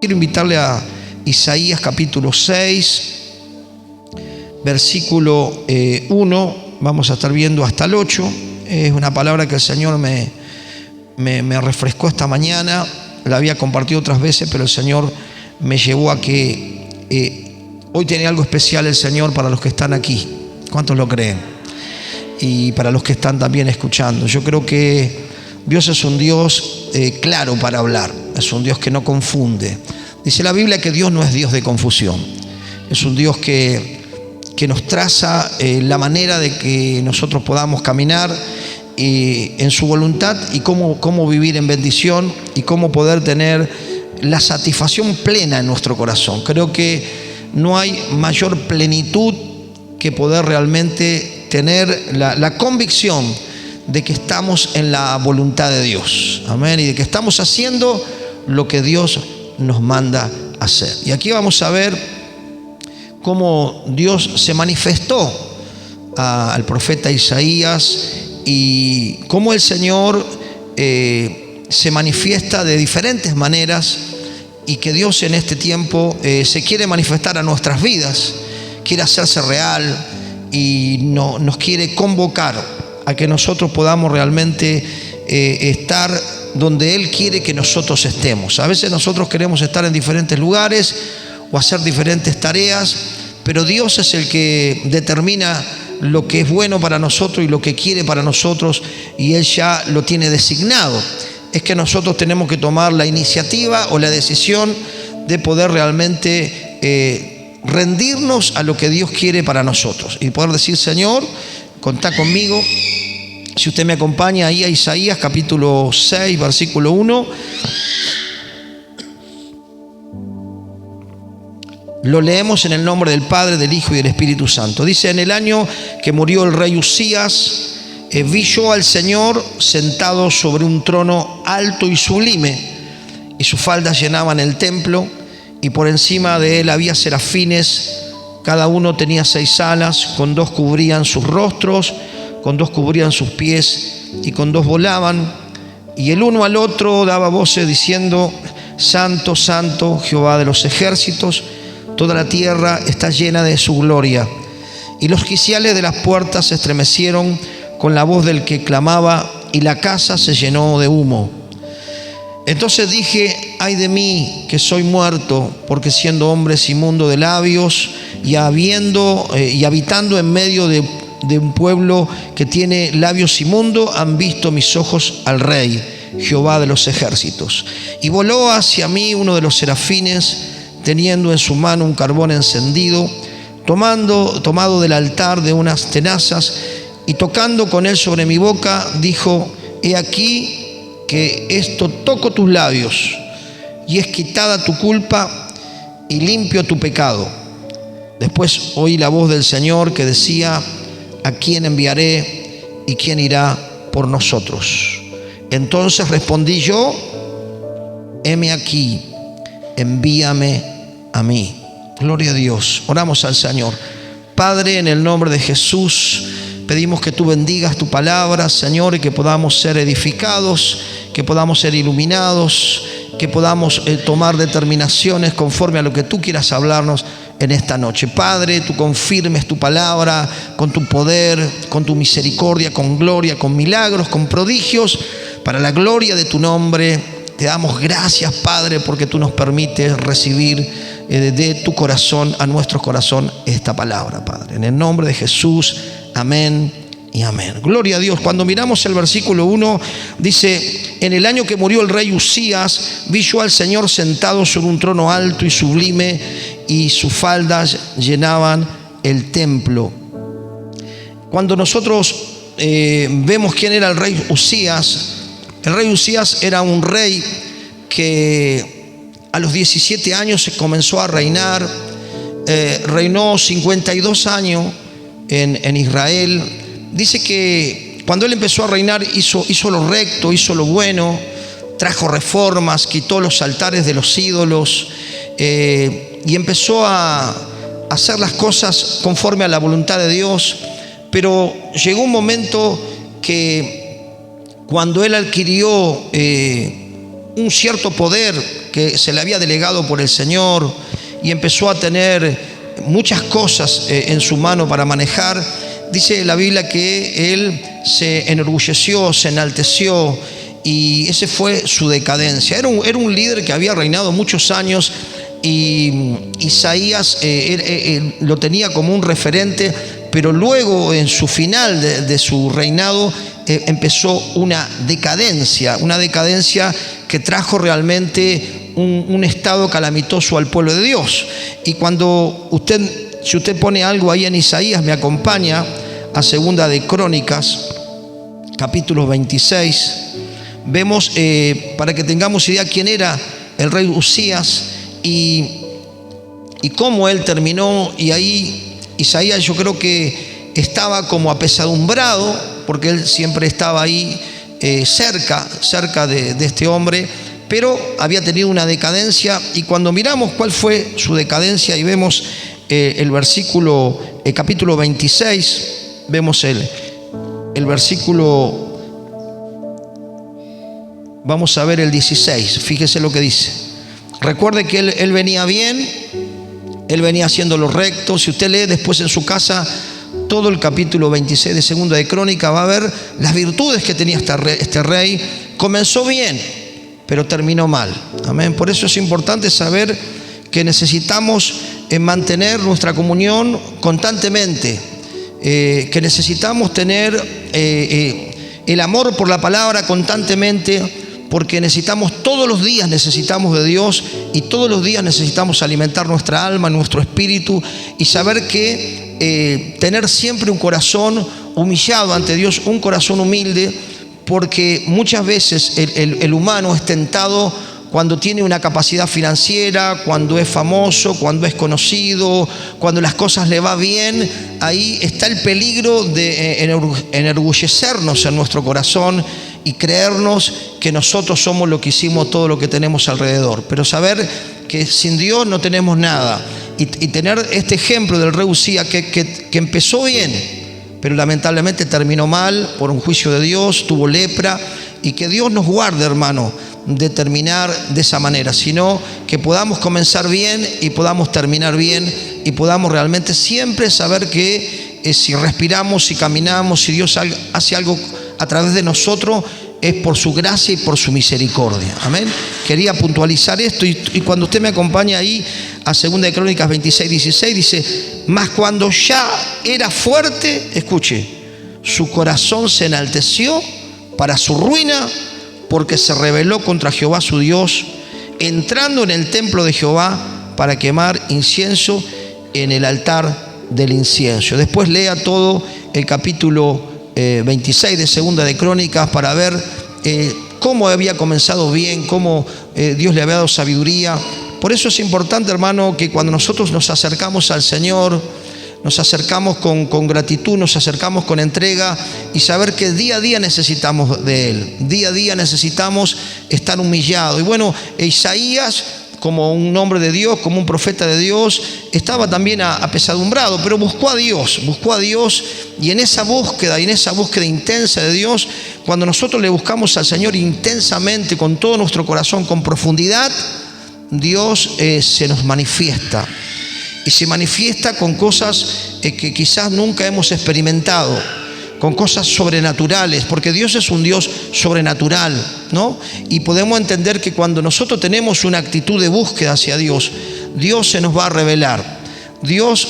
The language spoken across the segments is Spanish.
Quiero invitarle a Isaías capítulo 6, versículo 1, vamos a estar viendo hasta el 8. Es una palabra que el Señor me refrescó esta mañana. La había compartido otras veces, pero el Señor me llevó a que hoy tiene algo especial el Señor para los que están aquí. ¿Cuántos lo creen? Y para los que están también escuchando. Yo creo que Dios es un Dios claro para hablar, es un Dios que no confunde. Dice la Biblia que Dios no es Dios de confusión, es un Dios que nos traza la manera de que nosotros podamos caminar en su voluntad y cómo vivir en bendición y cómo poder tener la satisfacción plena en nuestro corazón. Creo que no hay mayor plenitud que poder realmente tener la convicción de que estamos en la voluntad de Dios, amén, y de que estamos haciendo lo que Dios nos manda hacer. Y aquí vamos a ver cómo Dios se manifestó al profeta Isaías y cómo el Señor se manifiesta de diferentes maneras, y que Dios en este tiempo se quiere manifestar a nuestras vidas, quiere hacerse real y nos quiere convocar a que nosotros podamos realmente estar donde Él quiere que nosotros estemos. A veces nosotros queremos estar en diferentes lugares o hacer diferentes tareas, pero Dios es el que determina lo que es bueno para nosotros y lo que quiere para nosotros, y Él ya lo tiene designado. Es que nosotros tenemos que tomar la iniciativa o la decisión de poder realmente rendirnos a lo que Dios quiere para nosotros y poder decir: Señor, contá conmigo. Si usted me acompaña ahí a Isaías capítulo 6, versículo 1. Lo leemos en el nombre del Padre, del Hijo y del Espíritu Santo. Dice: en el año que murió el rey Uzías, vi yo al Señor sentado sobre un trono alto y sublime, y sus faldas llenaban el templo, y por encima de él había serafines, cada uno tenía 6 alas, con 2 cubrían sus rostros, con 2 cubrían sus pies, y con 2 volaban, y el uno al otro daba voces diciendo: Santo, Santo, Jehová de los ejércitos, toda la tierra está llena de su gloria. Y los quiciales de las puertas se estremecieron con la voz del que clamaba, y la casa se llenó de humo. Entonces dije: ay de mí, que soy muerto, porque siendo hombre inmundo de labios y habitando en medio de un pueblo que tiene labios inmundos, han visto mis ojos al Rey, Jehová de los ejércitos. Y voló hacia mí uno de los serafines, teniendo en su mano un carbón encendido, tomado del altar de unas tenazas, y tocando con él sobre mi boca, dijo: he aquí que esto toco tus labios, y es quitada tu culpa y limpio tu pecado. Después oí la voz del Señor que decía: ¿a quién enviaré y quién irá por nosotros? Entonces respondí yo: heme aquí, envíame a mí. Gloria a Dios. Oramos al Señor. Padre, en el nombre de Jesús, pedimos que tú bendigas tu palabra, Señor, y que podamos ser edificados, que podamos ser iluminados, que podamos tomar determinaciones conforme a lo que tú quieras hablarnos en esta noche. Padre, tú confirmes tu palabra con tu poder, con tu misericordia, con gloria, con milagros, con prodigios, para la gloria de tu nombre. Te damos gracias, Padre, porque tú nos permites recibir de tu corazón a nuestro corazón esta palabra, Padre. En el nombre de Jesús, amén y amén. Gloria a Dios. Cuando miramos el versículo 1, dice: en el año que murió el rey Uzías, vi yo al Señor sentado sobre un trono alto y sublime, y sus faldas llenaban el templo. Cuando nosotros vemos quién era el rey Uzías era un rey que a los 17 años se comenzó a reinar. Reinó 52 años en Israel. Dice que cuando él empezó a reinar hizo lo recto, hizo lo bueno, trajo reformas, quitó los altares de los ídolos, y empezó a hacer las cosas conforme a la voluntad de Dios. Pero llegó un momento que cuando él adquirió un cierto poder, que se le había delegado por el Señor y empezó a tener muchas cosas en su mano para manejar. Dice la Biblia que él se enorgulleció, se enalteció, y ese fue su decadencia. Era un líder que había reinado muchos años, y Isaías lo tenía como un referente, pero luego en su final de su reinado empezó una decadencia que trajo realmente un estado calamitoso al pueblo de Dios. Y si usted pone algo ahí en Isaías, me acompaña a Segunda de Crónicas, capítulo 26, vemos, para que tengamos idea quién era el rey Uzías y cómo él terminó. Y ahí Isaías, yo creo que estaba como apesadumbrado, porque él siempre estaba ahí cerca de este hombre, pero había tenido una decadencia. Y cuando miramos cuál fue su decadencia y vemos el versículo, capítulo 26, vemos el versículo, vamos a ver el 16, fíjese lo que dice. Recuerde que él venía bien, él venía haciendo lo recto. Si usted lee después en su casa todo el capítulo 26 de Segunda de Crónica, va a ver las virtudes que tenía este rey. Comenzó bien, pero terminó mal. Amén. Por eso es importante saber que necesitamos mantener nuestra comunión constantemente, que necesitamos tener el amor por la palabra constantemente, porque todos los días necesitamos de Dios, y todos los días necesitamos alimentar nuestra alma, nuestro espíritu, y saber que tener siempre un corazón humillado ante Dios, un corazón humilde, porque muchas veces el humano es tentado cuando tiene una capacidad financiera, cuando es famoso, cuando es conocido, cuando las cosas le va bien. Ahí está el peligro de enorgullecernos en nuestro corazón y creernos que nosotros somos lo que hicimos todo lo que tenemos alrededor. Pero saber que sin Dios no tenemos nada. Y tener este ejemplo del rey Uzías que empezó bien, pero lamentablemente terminó mal por un juicio de Dios, tuvo lepra. Y que Dios nos guarde, hermano, de terminar de esa manera, sino que podamos comenzar bien y podamos terminar bien, y podamos realmente siempre saber que si respiramos, si caminamos, si Dios hace algo a través de nosotros, es por su gracia y por su misericordia. Amén. Quería puntualizar esto, y cuando usted me acompaña ahí a 2 de Crónicas 26, 16, dice: mas cuando ya era fuerte, escuche, su corazón se enalteció para su ruina, porque se rebeló contra Jehová su Dios, entrando en el templo de Jehová para quemar incienso en el altar del incienso. Después lea todo el capítulo 26 de Segunda de Crónicas para ver cómo había comenzado bien, cómo Dios le había dado sabiduría. Por eso es importante, hermano, que cuando nosotros nos acercamos al Señor, nos acercamos con gratitud, nos acercamos con entrega, y saber que día a día necesitamos de Él. Día a día necesitamos estar humillados. Y bueno, Isaías, como un hombre de Dios, como un profeta de Dios, estaba también apesadumbrado, pero buscó a Dios, y en esa búsqueda intensa de Dios, cuando nosotros le buscamos al Señor intensamente, con todo nuestro corazón, con profundidad, Dios se nos manifiesta. Y se manifiesta con cosas que quizás nunca hemos experimentado, con cosas sobrenaturales, porque Dios es un Dios sobrenatural, ¿no? Y podemos entender que cuando nosotros tenemos una actitud de búsqueda hacia Dios, Dios se nos va a revelar. Dios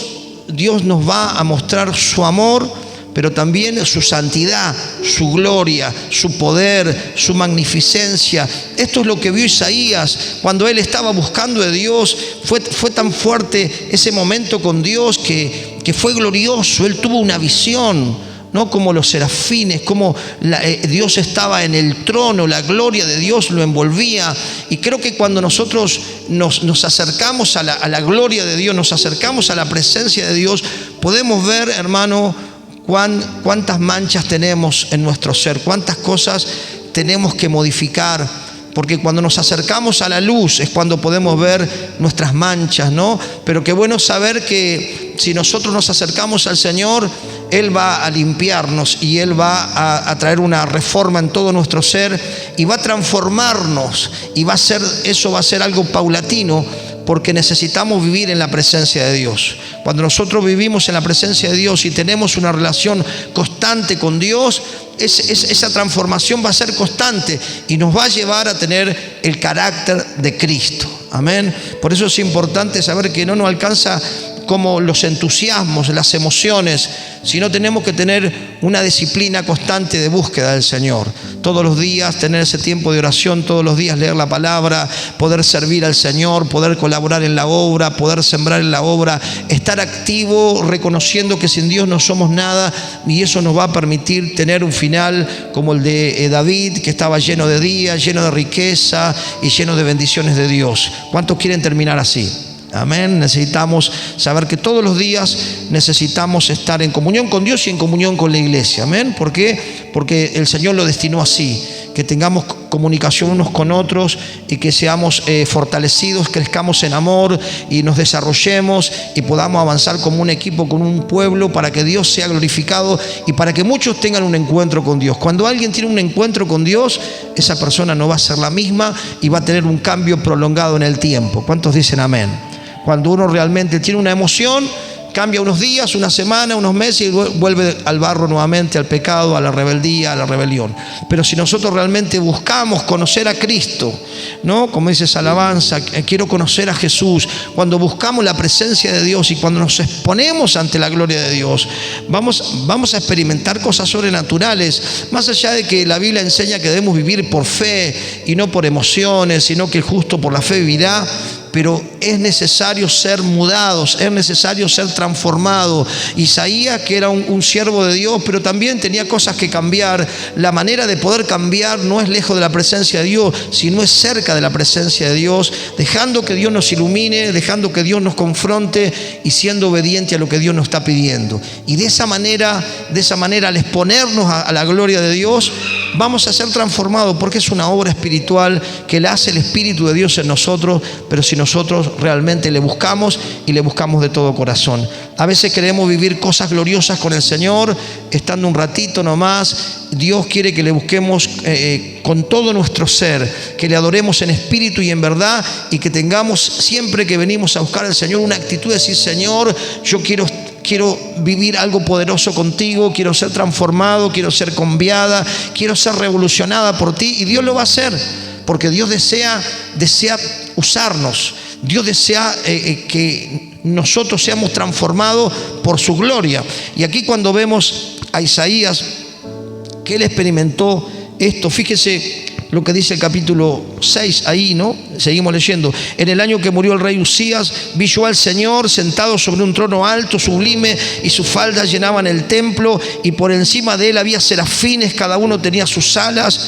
nos va a mostrar su amor, pero también su santidad, su gloria, su poder, su magnificencia. Esto es lo que vio Isaías cuando él estaba buscando de Dios. Fue tan fuerte ese momento con Dios que fue glorioso. Él tuvo una visión, ¿no? Como los serafines, como Dios estaba en el trono, la gloria de Dios lo envolvía. Y creo que cuando nosotros nos acercamos a la gloria de Dios, nos acercamos a la presencia de Dios, podemos ver, hermano, cuántas manchas tenemos en nuestro ser, cuántas cosas tenemos que modificar, porque cuando nos acercamos a la luz es cuando podemos ver nuestras manchas, ¿no? Pero qué bueno saber que si nosotros nos acercamos al Señor, Él va a limpiarnos y Él va a traer una reforma en todo nuestro ser y va a transformarnos, y eso va a ser algo paulatino, porque necesitamos vivir en la presencia de Dios. Cuando nosotros vivimos en la presencia de Dios y tenemos una relación constante con Dios, esa transformación va a ser constante y nos va a llevar a tener el carácter de Cristo. Amén. Por eso es importante saber que no nos alcanza como los entusiasmos, las emociones, sino tenemos que tener una disciplina constante de búsqueda del Señor. Todos los días tener ese tiempo de oración, todos los días leer la palabra, poder servir al Señor, poder colaborar en la obra, poder sembrar en la obra, estar activo reconociendo que sin Dios no somos nada, y eso nos va a permitir tener un final como el de David, que estaba lleno de días, lleno de riqueza y lleno de bendiciones de Dios. ¿Cuántos quieren terminar así? Amén. Necesitamos saber que todos los días necesitamos estar en comunión con Dios y en comunión con la iglesia. Amén. ¿Por qué? Porque el Señor lo destinó así, que tengamos comunicación unos con otros y que seamos fortalecidos, crezcamos en amor y nos desarrollemos y podamos avanzar como un equipo, con un pueblo, para que Dios sea glorificado y para que muchos tengan un encuentro con Dios. Cuando alguien tiene un encuentro con Dios, esa persona no va a ser la misma y va a tener un cambio prolongado en el tiempo. ¿Cuántos dicen amén? Cuando uno realmente tiene una emoción, cambia unos días, una semana, unos meses y vuelve al barro nuevamente, al pecado, a la rebeldía, a la rebelión. Pero si nosotros realmente buscamos conocer a Cristo, ¿no? Como dice esa alabanza, quiero conocer a Jesús. Cuando buscamos la presencia de Dios y cuando nos exponemos ante la gloria de Dios, vamos a experimentar cosas sobrenaturales. Más allá de que la Biblia enseña que debemos vivir por fe y no por emociones, sino que el justo por la fe vivirá. Pero es necesario ser mudados, es necesario ser transformados. Isaías, que era un siervo de Dios, pero también tenía cosas que cambiar. La manera de poder cambiar no es lejos de la presencia de Dios, sino es cerca de la presencia de Dios, dejando que Dios nos ilumine, dejando que Dios nos confronte y siendo obediente a lo que Dios nos está pidiendo. Y de esa manera, al exponernos a la gloria de Dios, vamos a ser transformados, porque es una obra espiritual que la hace el Espíritu de Dios en nosotros, pero si nosotros realmente le buscamos y le buscamos de todo corazón. A veces queremos vivir cosas gloriosas con el Señor, estando un ratito nomás. Dios quiere que le busquemos con todo nuestro ser, que le adoremos en espíritu y en verdad, y que tengamos siempre que venimos a buscar al Señor una actitud de decir: Señor, yo quiero vivir algo poderoso contigo, quiero ser transformado, quiero ser cambiada, quiero ser revolucionada por ti. Y Dios lo va a hacer, porque Dios desea usarnos. Dios desea que nosotros seamos transformados por su gloria. Y aquí, cuando vemos a Isaías, que él experimentó esto, fíjese lo que dice el capítulo 6 ahí, ¿no? Seguimos leyendo. En el año que murió el rey Usías, vi yo al Señor sentado sobre un trono alto, sublime, y sus faldas llenaban el templo, y por encima de él había serafines, cada uno tenía sus alas,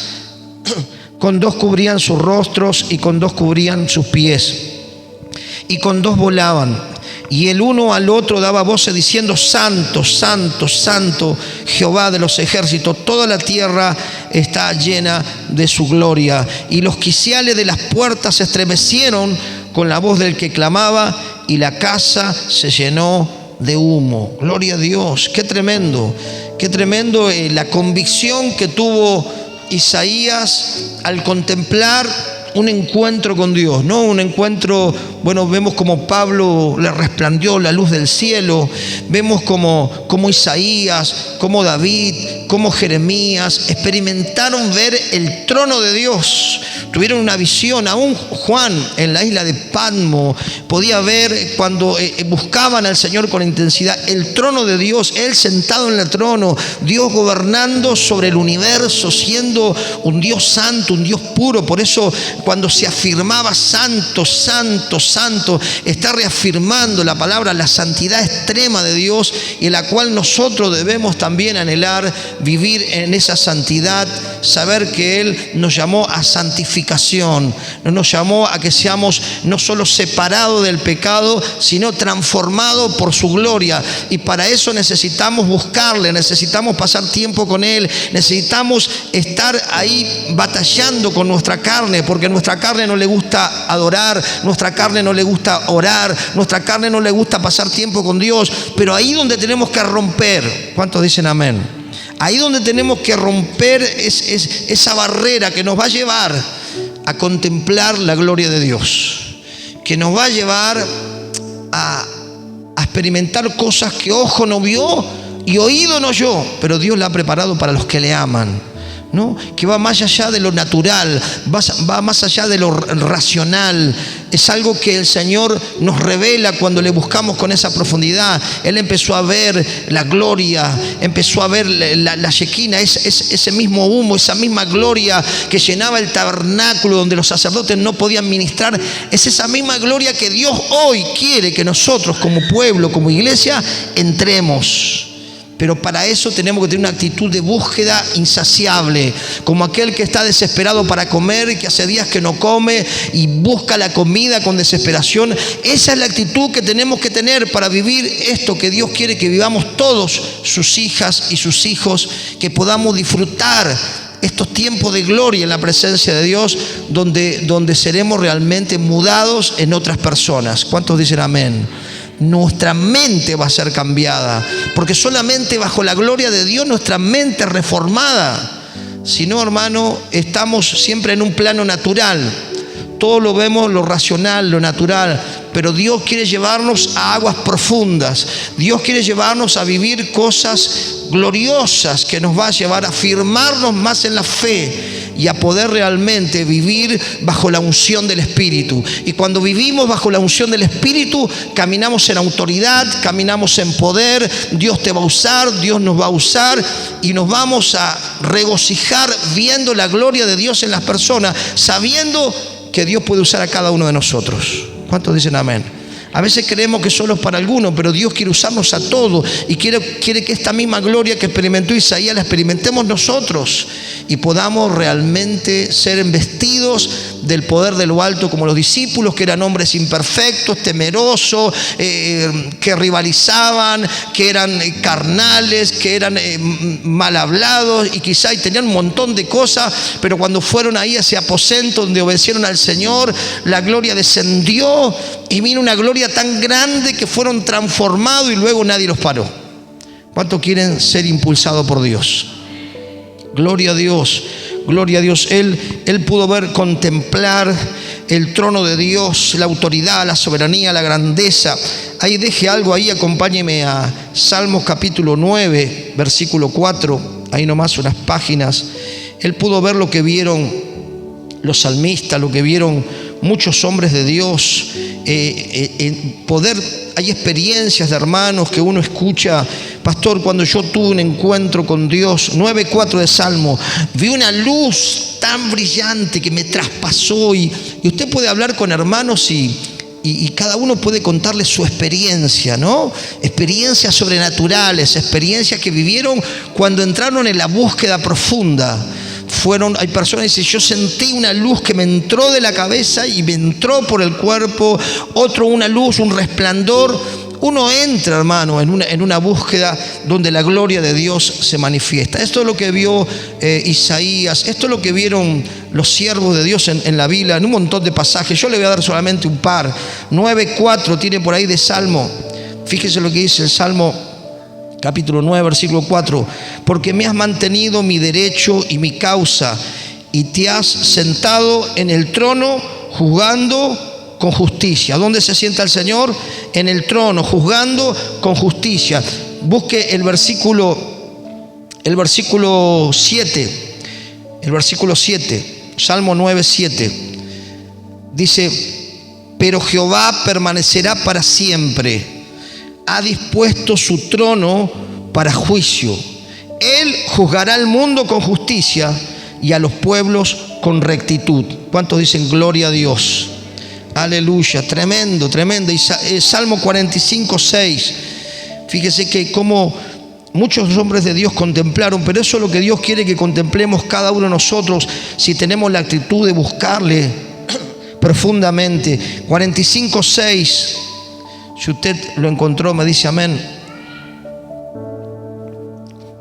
con dos cubrían sus rostros y con dos cubrían sus pies, y con dos volaban. Y el uno al otro daba voces diciendo: Santo, Santo, Santo, Jehová de los ejércitos, toda la tierra está llena de su gloria. Y los quiciales de las puertas se estremecieron con la voz del que clamaba, y la casa se llenó de humo. Gloria a Dios. Qué tremendo la convicción que tuvo Isaías al contemplar un encuentro con Dios, ¿no? Un encuentro, bueno, vemos como Pablo le resplandeció la luz del cielo, vemos como Isaías, como David, como Jeremías experimentaron ver el trono de Dios, tuvieron una visión. Aún Juan en la isla de Patmos podía ver, cuando buscaban al Señor con intensidad, el trono de Dios, Él sentado en el trono, Dios gobernando sobre el universo, siendo un Dios santo, un Dios puro. Por eso, cuando se afirmaba santo, santo, santo, está reafirmando la palabra, la santidad extrema de Dios, y en la cual nosotros debemos también anhelar vivir en esa santidad, saber que Él nos llamó a santificación, nos llamó a que seamos no solo separados del pecado, sino transformados por su gloria. Y para eso necesitamos buscarle, necesitamos pasar tiempo con Él, necesitamos estar ahí batallando con nuestra carne, porque nuestra carne no le gusta adorar, nuestra carne carne no le gusta orar, nuestra carne no le gusta pasar tiempo con Dios, pero ahí donde tenemos que romper, ¿cuántos dicen amén? Ahí donde tenemos que romper es esa barrera que nos va a llevar a contemplar la gloria de Dios, que nos va a llevar a experimentar cosas que ojo no vio y oído no oyó, pero Dios la ha preparado para los que le aman, ¿no? Que va más allá de lo natural, va más allá de lo racional. Es algo que el Señor nos revela cuando le buscamos con esa profundidad. Él empezó a ver la gloria, empezó a ver la Shekinah, ese mismo humo, esa misma gloria que llenaba el tabernáculo donde los sacerdotes no podían ministrar. Es esa misma gloria que Dios hoy quiere que nosotros como pueblo, como iglesia, entremos. Pero para eso tenemos que tener una actitud de búsqueda insaciable, como aquel que está desesperado para comer y que hace días que no come y busca la comida con desesperación. Esa es la actitud que tenemos que tener para vivir esto que Dios quiere que vivamos todos, sus hijas y sus hijos, que podamos disfrutar estos tiempos de gloria en la presencia de Dios, donde seremos realmente mudados en otras personas. ¿Cuántos dicen amén? Nuestra mente va a ser cambiada, porque solamente bajo la gloria de Dios nuestra mente es reformada. Si no, hermano, estamos siempre en un plano natural. Todo lo vemos, lo racional, lo natural, pero Dios quiere llevarnos a aguas profundas. Dios quiere llevarnos a vivir cosas gloriosas que nos va a llevar a afirmarnos más en la fe y a poder realmente vivir bajo la unción del Espíritu. Y cuando vivimos bajo la unción del Espíritu, caminamos en autoridad, caminamos en poder. Dios te va a usar, Dios nos va a usar y nos vamos a regocijar viendo la gloria de Dios en las personas, sabiendo que Dios puede usar a cada uno de nosotros. ¿Cuántos dicen amén? A veces creemos que solo es para algunos, pero Dios quiere usarnos a todos y quiere que esta misma gloria que experimentó Isaías la experimentemos nosotros y podamos realmente ser embestidos del poder de lo alto, como los discípulos, que eran hombres imperfectos, temerosos, que rivalizaban, que eran carnales, que eran mal hablados y quizá tenían un montón de cosas, pero cuando fueron ahí a ese aposento donde obedecieron al Señor, la gloria descendió y vino una gloria tan grande que fueron transformados y luego nadie los paró. ¿Cuántos quieren ser impulsados por Dios? Gloria a Dios, gloria a Dios. Él pudo contemplar el trono de Dios, la autoridad, la soberanía, la grandeza. Ahí deje algo, ahí acompáñeme a Salmos capítulo 9, versículo 4, ahí nomás unas páginas. Él pudo ver lo que vieron los salmistas, lo que vieron muchos hombres de Dios. Hay experiencias de hermanos que uno escucha: pastor, cuando yo tuve un encuentro con Dios, 9:4 de Salmo, vi una luz tan brillante que me traspasó. Y usted puede hablar con hermanos y cada uno puede contarle su experiencia, ¿no? Experiencias sobrenaturales, experiencias que vivieron cuando entraron en la búsqueda profunda. Hay personas que dicen: yo sentí una luz que me entró de la cabeza y me entró por el cuerpo. Otro, una luz, un resplandor. Uno entra, hermano, en una búsqueda donde la gloria de Dios se manifiesta. Esto es lo que vio Isaías. Esto es lo que vieron los siervos de Dios en la Biblia, en un montón de pasajes. Yo le voy a dar solamente un par. 9:4 tiene por ahí de Salmo. Fíjese lo que dice el Salmo capítulo 9, versículo 4. Porque me has mantenido mi derecho y mi causa, y te has sentado en el trono juzgando con justicia. ¿Dónde se sienta el Señor? En el trono, juzgando con justicia. Busque el versículo 7. El versículo 7, Salmo 9, 7. Dice: pero Jehová permanecerá para siempre. Ha dispuesto su trono para juicio. Él juzgará al mundo con justicia y a los pueblos con rectitud. ¿Cuántos dicen gloria a Dios? Aleluya, tremendo, tremendo. Y Salmo 45, 6. Fíjese que como muchos hombres de Dios contemplaron, pero eso es lo que Dios quiere que contemplemos cada uno de nosotros, si tenemos la actitud de buscarle profundamente. 45, 6. Si usted lo encontró, me dice amén.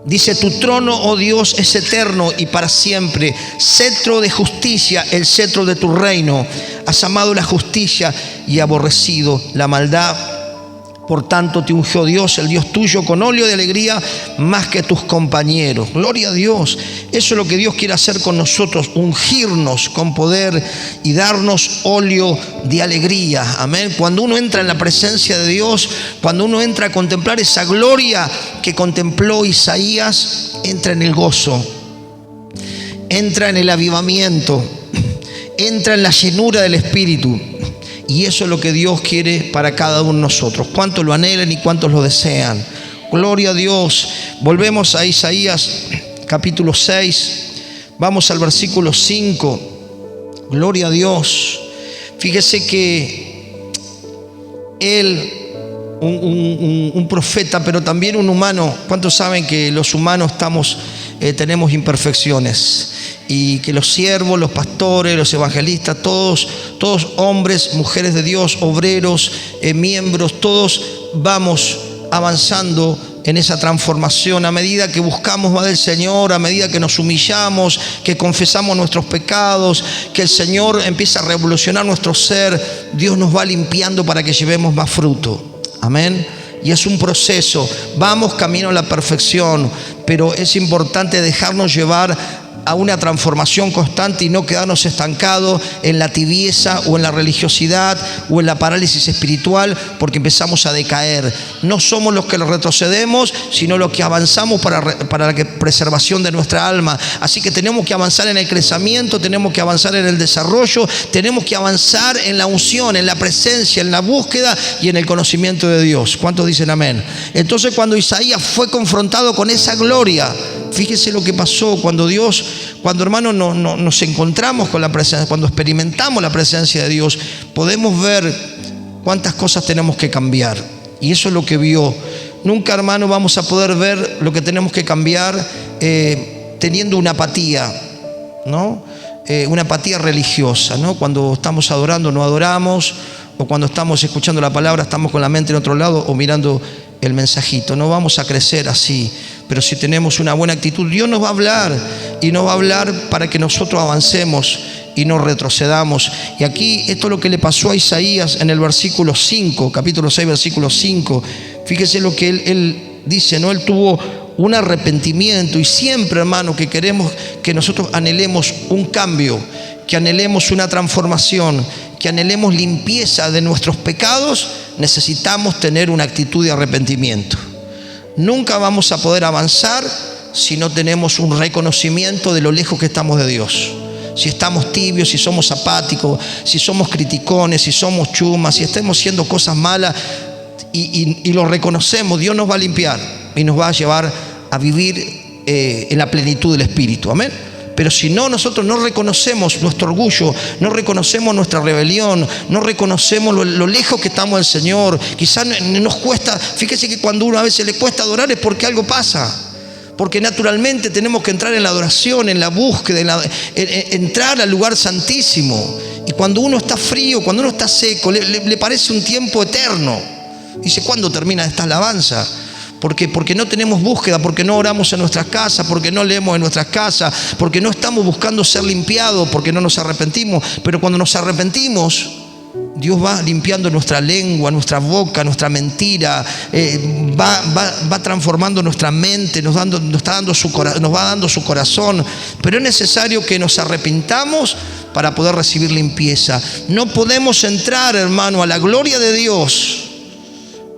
Dice: tu trono, oh Dios, es eterno y para siempre. Cetro de justicia, el cetro de tu reino. Has amado la justicia y aborrecido la maldad. Por tanto te ungió Dios, el Dios tuyo, con óleo de alegría más que tus compañeros. Gloria a Dios. Eso es lo que Dios quiere hacer con nosotros: ungirnos con poder y darnos óleo de alegría. Amén. Cuando uno entra en la presencia de Dios, cuando uno entra a contemplar esa gloria que contempló Isaías, entra en el gozo, entra en el avivamiento, entra en la llenura del Espíritu. Y eso es lo que Dios quiere para cada uno de nosotros. ¿Cuántos lo anhelan y cuántos lo desean? Gloria a Dios. Volvemos a Isaías capítulo 6. Vamos al versículo 5. Gloria a Dios. Fíjese que él, un profeta, pero también un humano. ¿Cuántos saben que los humanos tenemos imperfecciones? Y que los siervos, los pastores, los evangelistas, todos hombres, mujeres de Dios, obreros, miembros, todos vamos avanzando en esa transformación a medida que buscamos más del Señor, a medida que nos humillamos, que confesamos nuestros pecados, que el Señor empieza a revolucionar nuestro ser. Dios nos va limpiando para que llevemos más fruto. Amén. Y es un proceso. Vamos camino a la perfección, pero es importante dejarnos llevar a una transformación constante y no quedarnos estancados en la tibieza o en la religiosidad o en la parálisis espiritual, porque empezamos a decaer. No somos los que retrocedemos, sino los que avanzamos para la preservación de nuestra alma. Así que tenemos que avanzar en el crecimiento, tenemos que avanzar en el desarrollo, tenemos que avanzar en la unción, en la presencia, en la búsqueda y en el conocimiento de Dios. ¿Cuántos dicen amén? Entonces, cuando Isaías fue confrontado con esa gloria, fíjese lo que pasó cuando hermanos nos encontramos con la presencia, cuando experimentamos la presencia de Dios, podemos ver cuántas cosas tenemos que cambiar. Y eso es lo que vio. Nunca, hermano, vamos a poder ver lo que tenemos que cambiar teniendo una apatía, ¿no? Una apatía religiosa, ¿no? Cuando estamos adorando no adoramos, o cuando estamos escuchando la palabra estamos con la mente en otro lado o mirando el mensajito. No vamos a crecer así. Pero si tenemos una buena actitud, Dios nos va a hablar, y nos va a hablar para que nosotros avancemos y no retrocedamos. Y aquí esto es lo que le pasó a Isaías en el versículo 5, capítulo 6, versículo 5. Fíjese lo que él dice, ¿no? Él tuvo un arrepentimiento. Y siempre, hermano, que queremos que nosotros anhelemos un cambio, que anhelemos una transformación, que anhelemos limpieza de nuestros pecados, necesitamos tener una actitud de arrepentimiento. Nunca vamos a poder avanzar si no tenemos un reconocimiento de lo lejos que estamos de Dios. Si estamos tibios, si somos apáticos, si somos criticones, si somos chumas, si estamos haciendo cosas malas y lo reconocemos, Dios nos va a limpiar y nos va a llevar a vivir en la plenitud del Espíritu. Amén. Pero si no, nosotros no reconocemos nuestro orgullo, no reconocemos nuestra rebelión, no reconocemos lo lejos que estamos del Señor. Quizás nos cuesta. Fíjese que cuando uno a veces le cuesta adorar es porque algo pasa. Porque naturalmente tenemos que entrar en la adoración, en la búsqueda, entrar al lugar santísimo. Y cuando uno está frío, cuando uno está seco, le parece un tiempo eterno. Dice: ¿cuándo termina esta alabanza? Porque no tenemos búsqueda, porque no oramos en nuestras casas, porque no leemos en nuestras casas, porque no estamos buscando ser limpiados, porque no nos arrepentimos. Pero cuando nos arrepentimos, Dios va limpiando nuestra lengua, nuestra boca, nuestra mentira, va transformando nuestra mente, nos va dando su corazón. Pero es necesario que nos arrepintamos para poder recibir limpieza. No podemos entrar, hermano, a la gloria de Dios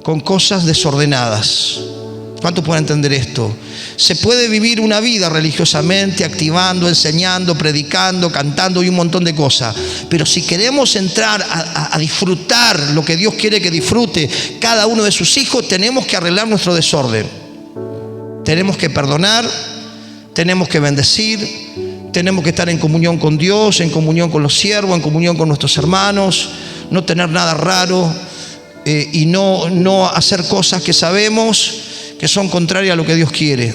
con cosas desordenadas. ¿Cuántos pueden entender esto? Se puede vivir una vida religiosamente, activando, enseñando, predicando, cantando y un montón de cosas. Pero si queremos entrar a disfrutar lo que Dios quiere que disfrute cada uno de sus hijos, tenemos que arreglar nuestro desorden. Tenemos que perdonar, tenemos que bendecir, tenemos que estar en comunión con Dios, en comunión con los siervos, en comunión con nuestros hermanos, no tener nada raro y no hacer cosas que sabemos que son contrarias a lo que Dios quiere.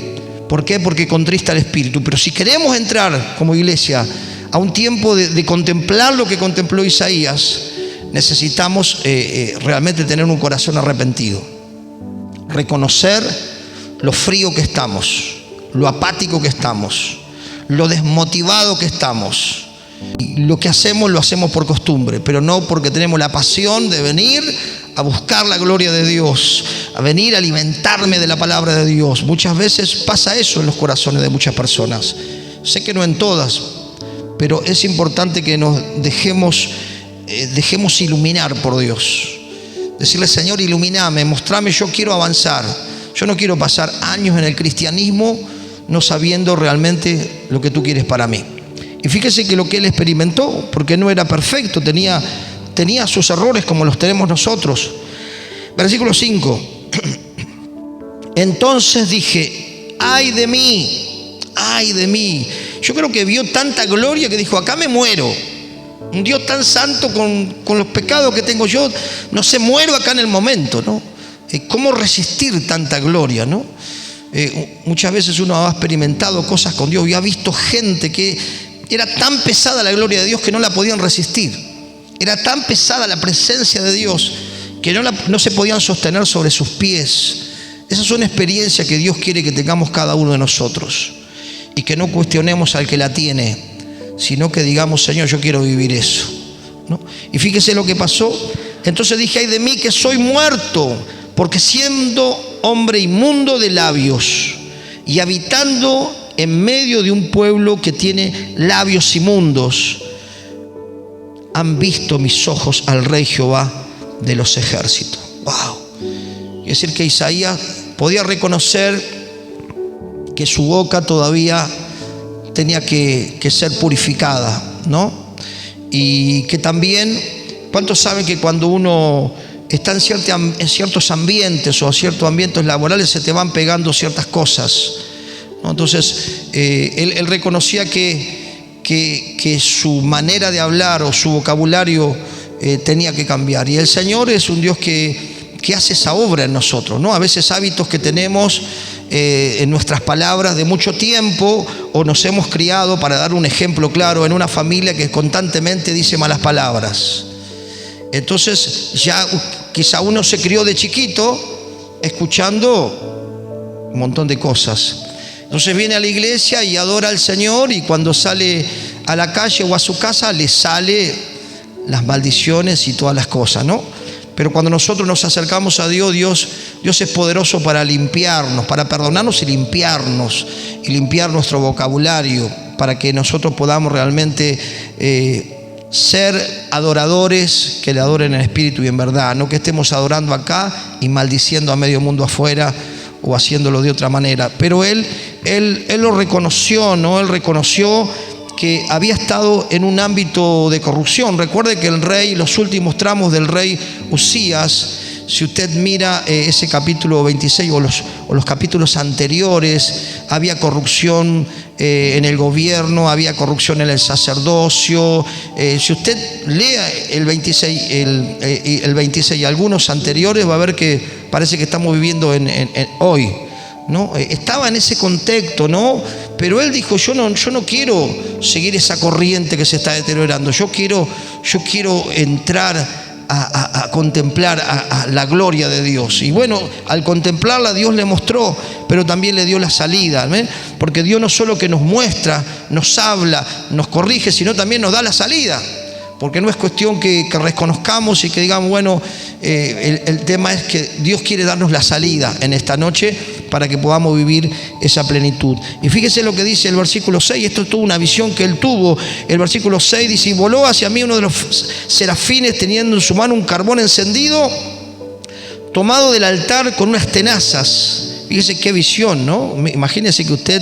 ¿Por qué? Porque contrista el espíritu. Pero si queremos entrar como iglesia a un tiempo de contemplar lo que contempló Isaías, necesitamos realmente tener un corazón arrepentido, reconocer lo frío que estamos, lo apático que estamos, lo desmotivado que estamos. Y lo que hacemos lo hacemos por costumbre, pero no porque tenemos la pasión de venir a buscar la gloria de Dios, a venir a alimentarme de la palabra de Dios. Muchas veces pasa eso en los corazones de muchas personas. Sé que no en todas, pero es importante que nos dejemos iluminar por Dios. Decirle: Señor, ilumíname, mostrame, yo quiero avanzar. Yo no quiero pasar años en el cristianismo no sabiendo realmente lo que tú quieres para mí. Y fíjese que lo que él experimentó, porque no era perfecto, tenía sus errores como los tenemos nosotros. Versículo 5. Entonces dije: ay de mí, ay de mí. Yo creo que vio tanta gloria que dijo: acá me muero. Un Dios tan santo con los pecados que tengo yo, no sé, muero acá en el momento, ¿no? ¿Cómo resistir tanta gloria, no? Muchas veces uno ha experimentado cosas con Dios y ha visto gente que era tan pesada la gloria de Dios que no la podían resistir. Era tan pesada la presencia de Dios que no se podían sostener sobre sus pies. Esa es una experiencia que Dios quiere que tengamos cada uno de nosotros, y que no cuestionemos al que la tiene, sino que digamos: Señor, yo quiero vivir eso, ¿no? Y fíjese lo que pasó. Entonces dije: ay de mí, que soy muerto, porque siendo hombre inmundo de labios y habitando en medio de un pueblo que tiene labios inmundos, han visto mis ojos al Rey Jehová de los ejércitos. Wow. Es decir, que Isaías podía reconocer que su boca todavía tenía que ser purificada, ¿no? Y que también, ¿cuántos saben que cuando uno está en ciertos ambientes o ciertos ambientes laborales se te van pegando ciertas cosas, ¿no? Entonces, él reconocía que su manera de hablar o su vocabulario tenía que cambiar. Y el Señor es un Dios que hace esa obra en nosotros, ¿no? A veces hábitos que tenemos en nuestras palabras de mucho tiempo, o nos hemos criado, para dar un ejemplo claro, en una familia que constantemente dice malas palabras. Entonces ya quizá uno se crió de chiquito escuchando un montón de cosas. Entonces viene a la iglesia y adora al Señor, y cuando sale a la calle o a su casa le sale las maldiciones y todas las cosas, ¿no? Pero cuando nosotros nos acercamos a Dios, Dios es poderoso para limpiarnos, para perdonarnos y limpiar nuestro vocabulario, para que nosotros podamos realmente ser adoradores que le adoren en espíritu y en verdad, no que estemos adorando acá y maldiciendo a medio mundo afuera o haciéndolo de otra manera. Pero él lo reconoció, ¿no? Él reconoció que había estado en un ámbito de corrupción. Recuerde que el rey, los últimos tramos del rey Usías, si usted mira ese capítulo 26 o los capítulos anteriores, había corrupción en el gobierno, había corrupción en el sacerdocio. Si usted lea el 26 y algunos anteriores, va a ver que parece que estamos viviendo hoy, ¿no? Estaba en ese contexto, ¿no? Pero él dijo: yo no quiero seguir esa corriente que se está deteriorando. Yo quiero entrar a contemplar a la gloria de Dios. Y bueno, al contemplarla, Dios le mostró, pero también le dio la salida, ¿ven? Porque Dios no solo que nos muestra, nos habla, nos corrige, sino también nos da la salida. Porque no es cuestión que reconozcamos y que digamos: bueno, el tema es que Dios quiere darnos la salida en esta noche para que podamos vivir esa plenitud. Y fíjese lo que dice el versículo 6. Esto es toda una visión que él tuvo. El versículo 6 dice: y voló hacia mí uno de los serafines, teniendo en su mano un carbón encendido, tomado del altar con unas tenazas. Fíjese qué visión, ¿no? Imagínese que usted,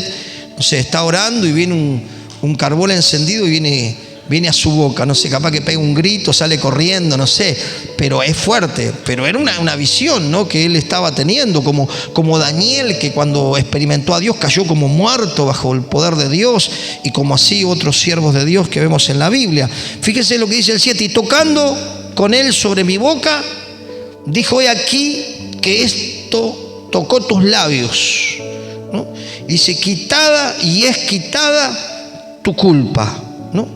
no sé, está orando y viene un carbón encendido y viene a su boca, no sé, capaz que pega un grito, sale corriendo, no sé, pero es fuerte. Pero era una visión, ¿no?, que él estaba teniendo, como Daniel, que cuando experimentó a Dios cayó como muerto bajo el poder de Dios, y como así otros siervos de Dios que vemos en la Biblia. Fíjese lo que dice el 7: y tocando con él sobre mi boca, dijo: he aquí que esto tocó tus labios, ¿no? Dice: quitada y es quitada tu culpa, ¿no?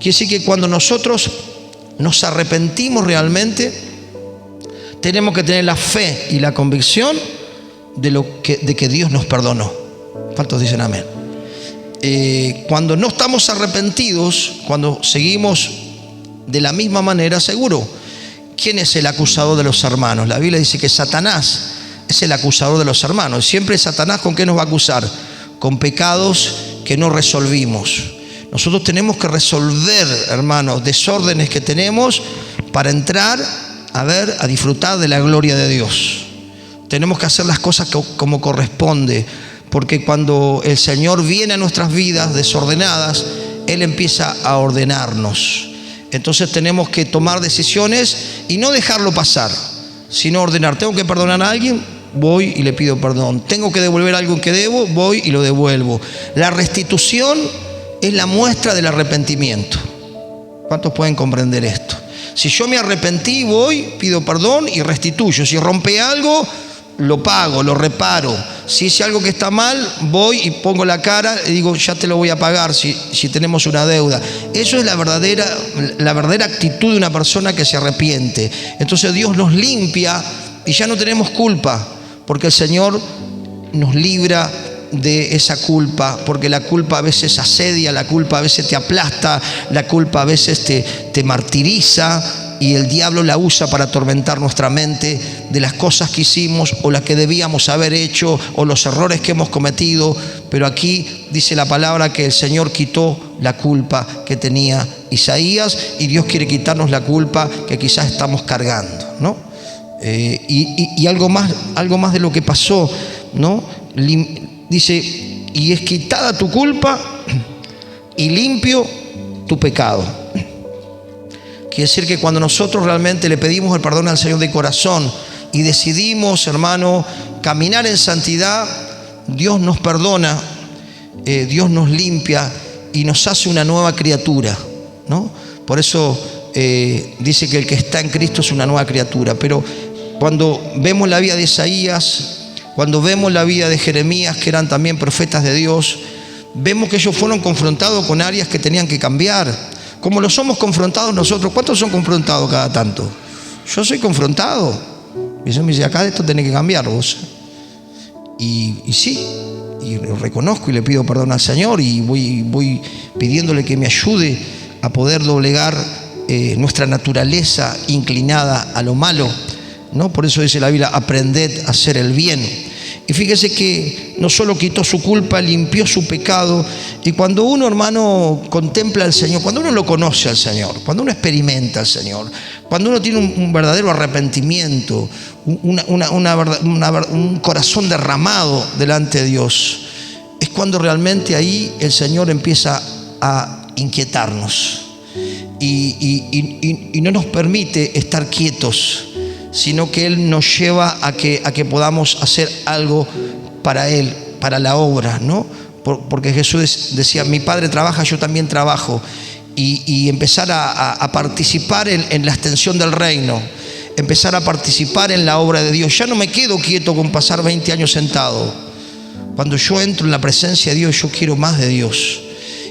Quiere decir que cuando nosotros nos arrepentimos realmente, tenemos que tener la fe y la convicción de que Dios nos perdonó. ¿Cuántos dicen amén? Cuando no estamos arrepentidos, cuando seguimos de la misma manera, seguro, ¿quién es el acusador de los hermanos? La Biblia dice que Satanás es el acusador de los hermanos. Siempre Satanás, ¿con qué nos va a acusar? Con pecados que no resolvimos. Nosotros tenemos que resolver, hermanos, desórdenes que tenemos para entrar a disfrutar de la gloria de Dios. Tenemos que hacer las cosas como corresponde, porque cuando el Señor viene a nuestras vidas desordenadas, Él empieza a ordenarnos. Entonces tenemos que tomar decisiones y no dejarlo pasar, sino ordenar. ¿Tengo que perdonar a alguien? Voy y le pido perdón. ¿Tengo que devolver algo que debo? Voy y lo devuelvo. La restitución es la muestra del arrepentimiento. ¿Cuántos pueden comprender esto? Si yo me arrepentí, voy, pido perdón y restituyo. Si rompe algo, lo pago, lo reparo. Si hice algo que está mal, voy y pongo la cara y digo, ya te lo voy a pagar si tenemos una deuda. Eso es la verdadera actitud de una persona que se arrepiente. Entonces Dios nos limpia y ya no tenemos culpa, porque el Señor nos libra de esa culpa, porque la culpa a veces asedia, la culpa a veces te aplasta, la culpa a veces te martiriza, y el diablo la usa para atormentar nuestra mente de las cosas que hicimos o las que debíamos haber hecho o los errores que hemos cometido. Pero aquí dice la palabra que el Señor quitó la culpa que tenía Isaías, y Dios quiere quitarnos la culpa que quizás estamos cargando, ¿no? Y algo más de lo que pasó, ¿no? Dice, y es quitada tu culpa y limpio tu pecado. Quiere decir que cuando nosotros realmente le pedimos el perdón al Señor de corazón y decidimos, hermano, caminar en santidad, Dios nos perdona, Dios nos limpia y nos hace una nueva criatura, ¿no? Por eso dice que el que está en Cristo es una nueva criatura. Pero cuando vemos la vida de Isaías, cuando vemos la vida de Jeremías, que eran también profetas de Dios, vemos que ellos fueron confrontados con áreas que tenían que cambiar. Como lo somos confrontados nosotros. ¿Cuántos son confrontados cada tanto? Yo soy confrontado. Y eso me dice, acá esto tenés que cambiar vos. Y sí, y lo reconozco y le pido perdón al Señor, y voy pidiéndole que me ayude a poder doblegar nuestra naturaleza inclinada a lo malo, ¿no? Por eso dice la Biblia, aprended a hacer el bien. Y fíjese que no solo quitó su culpa, limpió su pecado. Y cuando uno, hermano, contempla al Señor, cuando uno lo conoce al Señor, cuando uno experimenta al Señor, cuando uno tiene un verdadero arrepentimiento, un corazón derramado delante de Dios, es cuando realmente ahí el Señor empieza a inquietarnos y no nos permite estar quietos, sino que Él nos lleva a que podamos hacer algo para Él, para la obra, ¿no? Porque Jesús decía, mi Padre trabaja, yo también trabajo. Y empezar a participar en la extensión del reino, empezar a participar en la obra de Dios. Ya no me quedo quieto con pasar 20 años sentado. Cuando yo entro en la presencia de Dios, yo quiero más de Dios.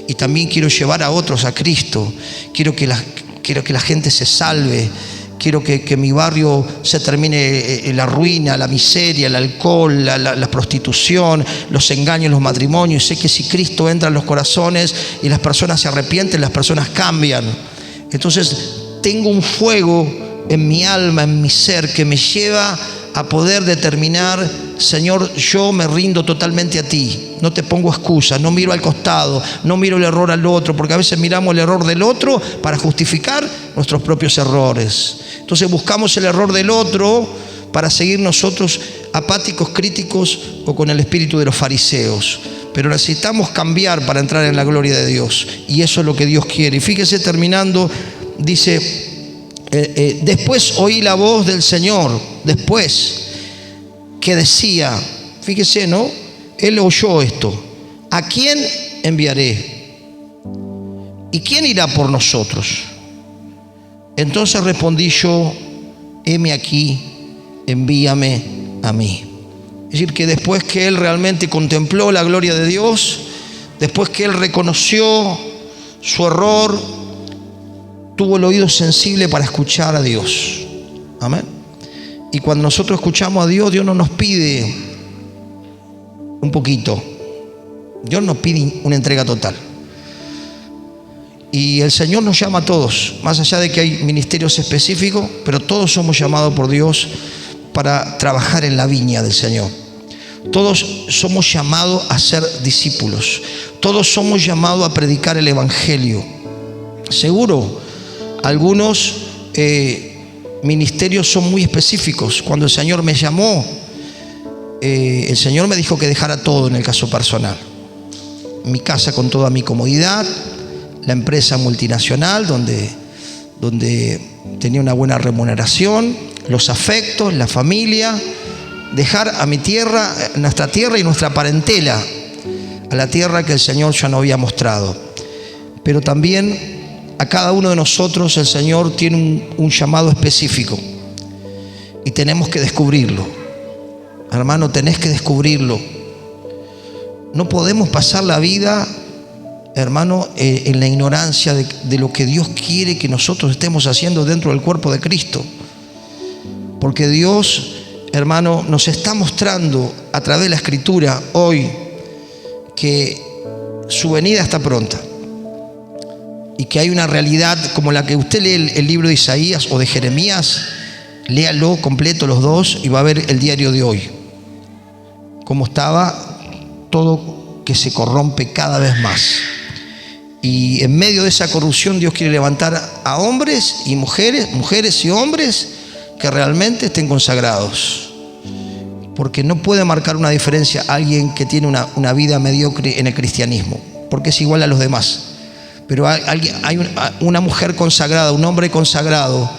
Y también quiero llevar a otros a Cristo. Quiero que la gente se salve. Quiero que mi barrio se termine la ruina, la miseria, el alcohol, la prostitución, los engaños, los matrimonios. Sé que si Cristo entra en los corazones y las personas se arrepienten, las personas cambian. Entonces tengo un fuego en mi alma, en mi ser, que me lleva a poder determinar, Señor, yo me rindo totalmente a ti. No te pongo excusas, no miro al costado, no miro el error al otro, porque a veces miramos el error del otro para justificar nuestros propios errores. Entonces buscamos el error del otro para seguir nosotros apáticos, críticos o con el espíritu de los fariseos. Pero necesitamos cambiar para entrar en la gloria de Dios, y eso es lo que Dios quiere. Y fíjese, terminando, dice, después oí la voz del Señor, después, que decía, fíjese, ¿no? Él oyó esto, ¿a quién enviaré? ¿Y quién irá por nosotros? Entonces respondí yo, heme aquí, envíame a mí. Es decir, que después que él realmente contempló la gloria de Dios, después que él reconoció su error, tuvo el oído sensible para escuchar a Dios. Amén. Y cuando nosotros escuchamos a Dios, Dios no nos pide un poquito, Dios nos pide una entrega total. Y el Señor nos llama a todos, más allá de que hay ministerios específicos, pero todos somos llamados por Dios para trabajar en la viña del Señor. Todos somos llamados a ser discípulos. Todos somos llamados a predicar el Evangelio. Seguro, algunos ministerios son muy específicos. Cuando el Señor me llamó, el Señor me dijo que dejara todo en el caso personal. Mi casa con toda mi comodidad, la empresa multinacional donde tenía una buena remuneración, los afectos, la familia, dejar a mi tierra, nuestra tierra y nuestra parentela, a la tierra que el Señor ya nos había mostrado. Pero también a cada uno de nosotros el Señor tiene un llamado específico y tenemos que descubrirlo. Hermano, tenés que descubrirlo. No podemos pasar la vida, hermano, en la ignorancia de lo que Dios quiere que nosotros estemos haciendo dentro del cuerpo de Cristo. Porque Dios, hermano, nos está mostrando a través de la Escritura hoy que su venida está pronta. Y que hay una realidad como la que usted lee el libro de Isaías o de Jeremías, léalo completo los dos y va a ver el diario de hoy. Cómo estaba todo que se corrompe cada vez más. Y en medio de esa corrupción Dios quiere levantar a hombres y mujeres y hombres que realmente estén consagrados. Porque no puede marcar una diferencia alguien que tiene una vida mediocre en el cristianismo, porque es igual a los demás. Pero hay una mujer consagrada, un hombre consagrado,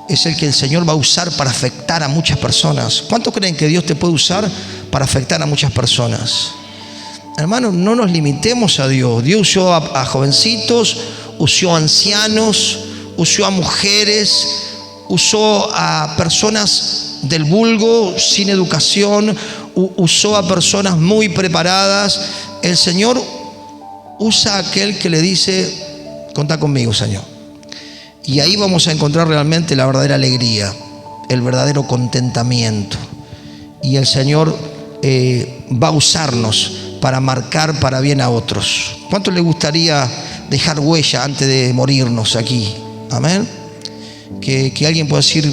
es el que el Señor va a usar para afectar a muchas personas. ¿Cuántos creen que Dios te puede usar para afectar a muchas personas? Hermanos, no nos limitemos a Dios. Dios usó a jovencitos, usó a ancianos, usó a mujeres, usó a personas del vulgo, sin educación, usó a personas muy preparadas. El Señor usa a aquel que le dice: contá conmigo, Señor. Y ahí vamos a encontrar realmente la verdadera alegría, el verdadero contentamiento. Y el Señor va a usarnos para marcar para bien a otros. ¿Cuánto le gustaría dejar huella antes de morirnos aquí? Amén. Que alguien pueda decir: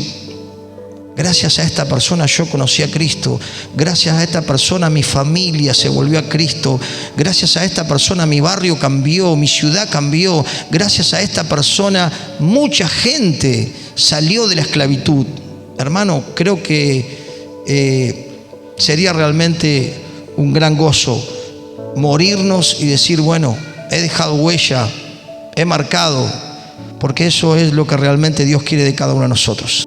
gracias a esta persona yo conocí a Cristo. Gracias a esta persona mi familia se volvió a Cristo. Gracias a esta persona mi barrio cambió, mi ciudad cambió. Gracias a esta persona mucha gente salió de la esclavitud. Hermano, creo que sería realmente un gran gozo morirnos y decir: bueno, he dejado huella, he marcado, porque eso es lo que realmente Dios quiere de cada uno de nosotros.